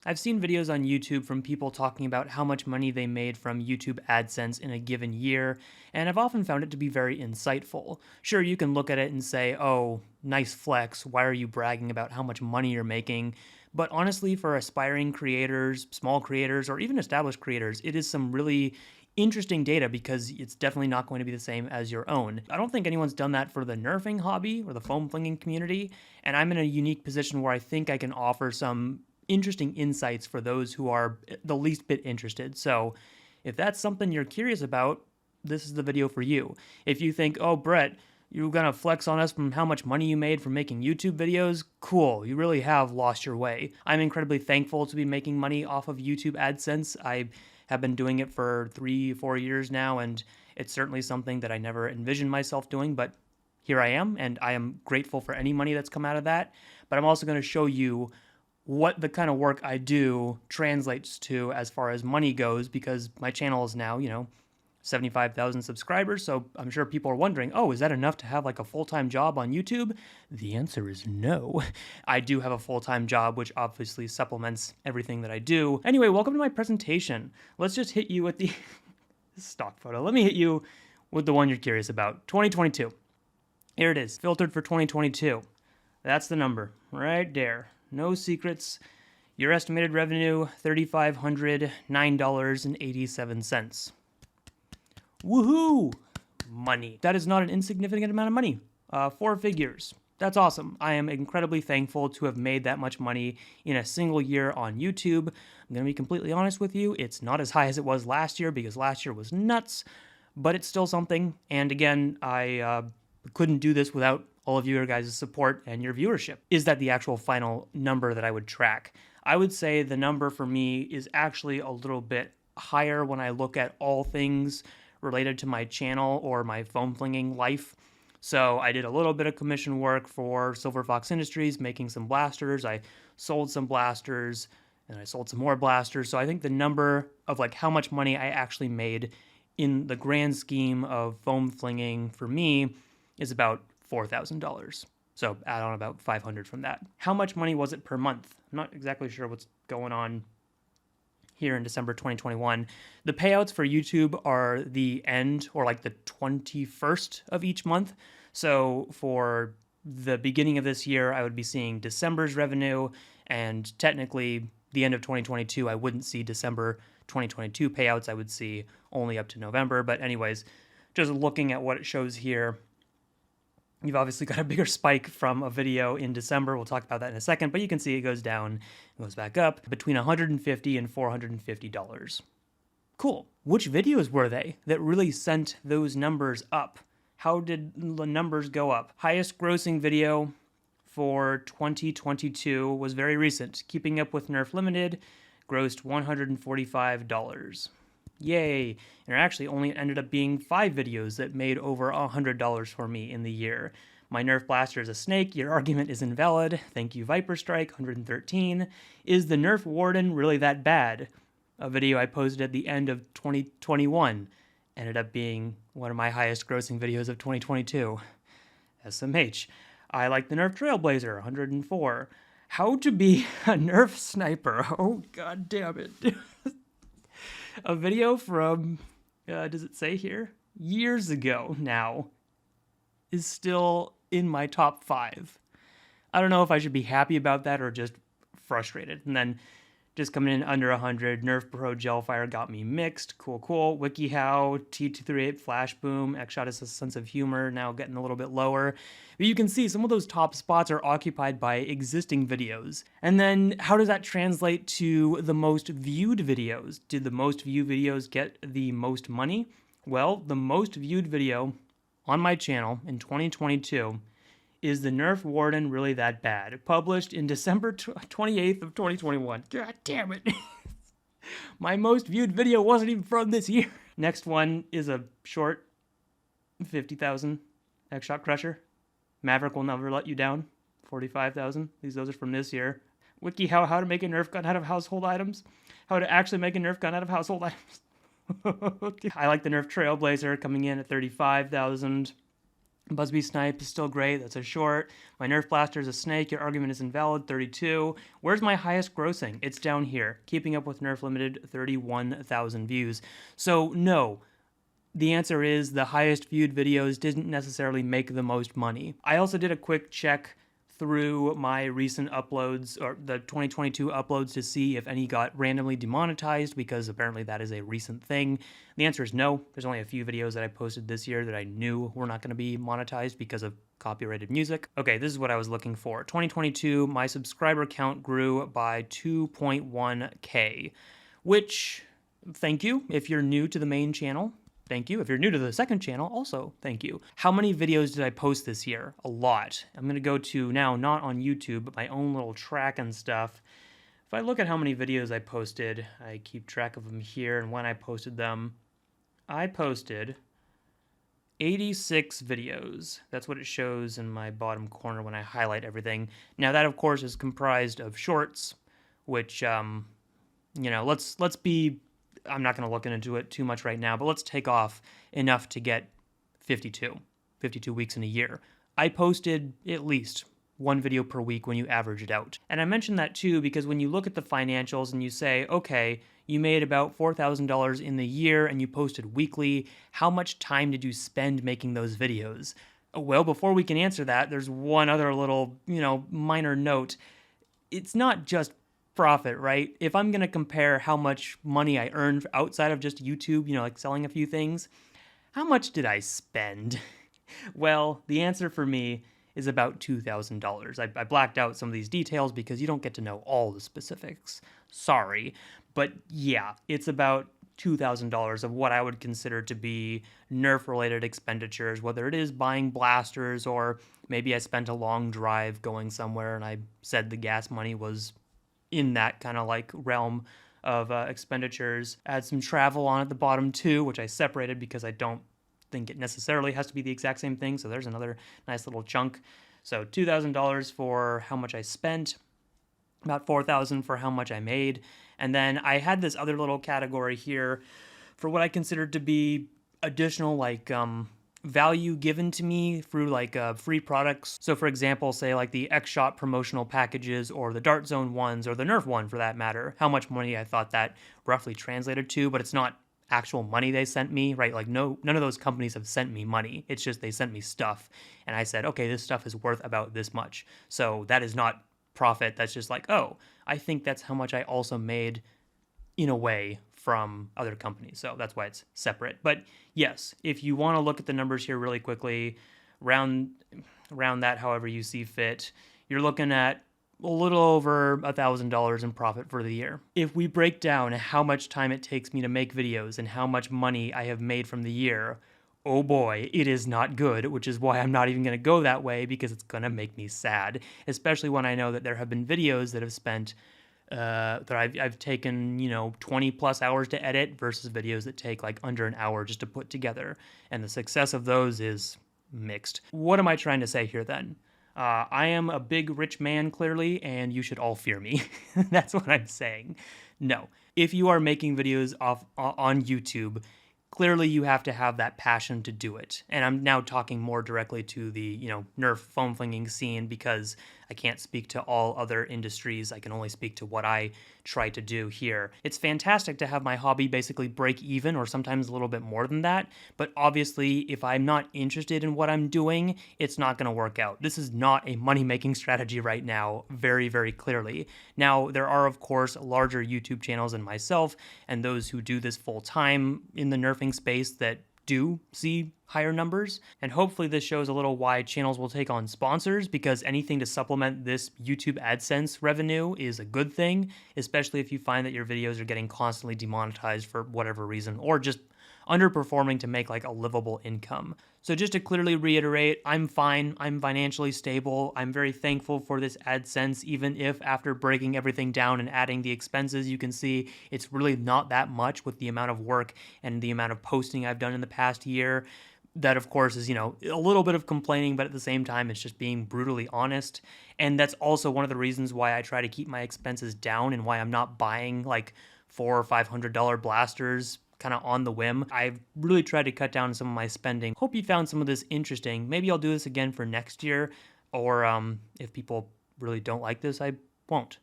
I've seen videos on YouTube from people talking about how much money they made from YouTube AdSense in a given year, and I've often found it to be very insightful. Sure, you can look at it and say, oh, nice flex, why are you bragging about how much money you're making? But honestly, for aspiring creators, small creators, or even established creators, it is some really interesting data because it's definitely not going to be the same as your own. I don't think anyone's done that for the nerfing hobby or the foam flinging community, and I'm in a unique position where I think I can offer some interesting insights for those who are the least bit interested. So if that's something you're curious about, this is the video for you. If you think, oh, Brett, you're gonna flex on us from how much money you made from making YouTube videos, cool, you really have lost your way. I'm incredibly thankful to be making money off of YouTube AdSense. I have been doing it for 3-4 years now, and it's certainly something that I never envisioned myself doing, but here I am, and I am grateful for any money that's come out of that. But I'm also gonna show you what the kind of work I do translates to as far as money goes, because my channel is now, 75,000 subscribers. So I'm sure people are wondering, oh, is that enough to have like a full-time job on YouTube? The answer is no. I do have a full-time job, which obviously supplements everything that I do. Anyway, welcome to my presentation. Let's just hit you with the stock photo. Let me hit you with the one you're curious about. 2022. Here it is, filtered for 2022. That's the number right there. No secrets. Your estimated revenue, $3,509.87. Woohoo! Money. That is not an insignificant amount of money. 4 figures. That's awesome. I am incredibly thankful to have made that much money in a single year on YouTube. I'm going to be completely honest with you. It's not as high as it was last year because last year was nuts, but it's still something. And again, I couldn't do this without all of your guys' support and your viewership. Is that the actual final number that I would track? I would say the number for me is actually a little bit higher when I look at all things related to my channel or my foam flinging life. So I did a little bit of commission work for Silver Fox Industries, making some blasters. I sold some blasters and I sold some more blasters. So I think the number of like how much money I actually made in the grand scheme of foam flinging for me is about $4,000. So add on about 500 from that. How much money was it per month? I'm not exactly sure what's going on here in December 2021. The payouts for YouTube are the end or like the 21st of each month. So for the beginning of this year, I would be seeing December's revenue, and technically the end of 2022, I wouldn't see December 2022 payouts. I would see only up to November. But anyways, just looking at what it shows here, you've obviously got a bigger spike from a video in December. We'll talk about that in a second, but you can see it goes down, goes back up between $150 and $450. Cool. Which videos were they that really sent those numbers up? How did the numbers go up? Highest grossing video for 2022 was very recent. Keeping Up with Nerf Limited grossed $145. Yay. And there actually only ended up being 5 videos that made over $100 for me in the year. My Nerf blaster is a snake. Your argument is invalid. Thank you, Viper Strike, 113. Is the Nerf Warden really that bad? A video I posted at the end of 2021 ended up being one of my highest grossing videos of 2022. SMH. I like the Nerf Trailblazer, 104. How to be a Nerf sniper. Oh, god damn it. A video from, does it say here? Years ago now, is still in my top 5. I don't know if I should be happy about that or just frustrated. And then just coming in under 100, Nerf Pro Gelfire got me mixed. Cool. WikiHow, T238 Flash Boom, X-Shot is a sense of humor, now getting a little bit lower. But you can see some of those top spots are occupied by existing videos. And then how does that translate to the most viewed videos? Did the most viewed videos get the most money? Well, the most viewed video on my channel in 2022 is the Nerf Warden Really That Bad? Published in December 28th of 2021. God damn it. My most viewed video wasn't even from this year. Next one is a short 50,000 X-Shot Crusher. Maverick Will Never Let You Down, 45,000. Those are from this year. WikiHow, how to make a Nerf gun out of household items. How to actually make a Nerf gun out of household items. I like the Nerf Trailblazer coming in at 35,000. Busby Snipe is still great. That's a short. My Nerf Blaster is a snake. Your argument is invalid. 32. Where's my highest grossing? It's down here. Keeping Up with Nerf Limited, 31,000 views. So, no. The answer is the highest viewed videos didn't necessarily make the most money. I also did a quick check through my recent uploads, or the 2022 uploads, to see if any got randomly demonetized, because apparently that is a recent thing. The answer is no. There's only a few videos that I posted this year that I knew were not going to be monetized because of copyrighted music. Okay, this is what I was looking for. 2022, my subscriber count grew by 2.1K, which, thank you if you're new to the main channel. Thank you. If you're new to the second channel, also thank you. How many videos did I post this year? A lot. I'm going to go to now, not on YouTube, but my own little track and stuff. If I look at how many videos I posted, I keep track of them here and when I posted them. I posted 86 videos. That's what it shows in my bottom corner when I highlight everything. Now that, of course, is comprised of shorts, which, let's be... I'm not going to look into it too much right now, but let's take off enough to get 52 weeks in a year. I posted at least one video per week when you average it out. And I mentioned that too because when you look at the financials and you say, okay, you made about $4,000 in the year and you posted weekly, how much time did you spend making those videos? Well, before we can answer that, there's one other little, minor note. It's not just profit, right? If I'm going to compare how much money I earned outside of just YouTube, like selling a few things, how much did I spend? Well, the answer for me is about $2,000. I blacked out some of these details because you don't get to know all the specifics. Sorry. But yeah, it's about $2,000 of what I would consider to be Nerf-related expenditures, whether it is buying blasters or maybe I spent a long drive going somewhere and I said the gas money was in that kind of like realm of expenditures. Add some travel on at the bottom too, which I separated because I don't think it necessarily has to be the exact same thing. So there's another nice little chunk. So $2,000 for how much I spent, about $4,000 for how much I made. And then I had this other little category here for what I considered to be additional value given to me through free products. So for example, say like the X-Shot promotional packages or the Dart Zone ones or the Nerf one for that matter, how much money I thought that roughly translated to, but it's not actual money they sent me, right? Like none of those companies have sent me money. It's just they sent me stuff. And I said, okay, this stuff is worth about this much. So that is not profit. That's just like, oh, I think that's how much I also made in a way from other companies. So that's why it's separate. But yes, if you want to look at the numbers here really quickly, round that however you see fit, you're looking at a little over $1,000 in profit for the year. If we break down how much time it takes me to make videos and how much money I have made from the year, oh boy, it is not good, which is why I'm not even going to go that way because it's going to make me sad, especially when I know that there have been videos that have spent that I've taken, 20 plus hours to edit versus videos that take like under an hour just to put together. And the success of those is mixed. What am I trying to say here then? I am a big rich man, clearly, and you should all fear me. That's what I'm saying. No. If you are making videos on YouTube, clearly you have to have that passion to do it. And I'm now talking more directly to the, Nerf foam flinging scene because I can't speak to all other industries. I can only speak to what I try to do here. It's fantastic to have my hobby basically break even or sometimes a little bit more than that. But obviously, if I'm not interested in what I'm doing, it's not going to work out. This is not a money-making strategy right now, very, very clearly. Now, there are, of course, larger YouTube channels than myself and those who do this full-time in the nerfing space that do see higher numbers. And hopefully this shows a little why channels will take on sponsors, because anything to supplement this YouTube AdSense revenue is a good thing, especially if you find that your videos are getting constantly demonetized for whatever reason, or just underperforming to make like a livable income. So just to clearly reiterate, I'm fine. I'm financially stable. I'm very thankful for this AdSense, even if after breaking everything down and adding the expenses, you can see it's really not that much with the amount of work and the amount of posting I've done in the past year. That, of course, is, a little bit of complaining, but at the same time, it's just being brutally honest. And that's also one of the reasons why I try to keep my expenses down and why I'm not buying like $400 or $500 blasters kind of on the whim. I've really tried to cut down some of my spending. Hope you found some of this interesting. Maybe I'll do this again for next year, or if people really don't like this, I won't.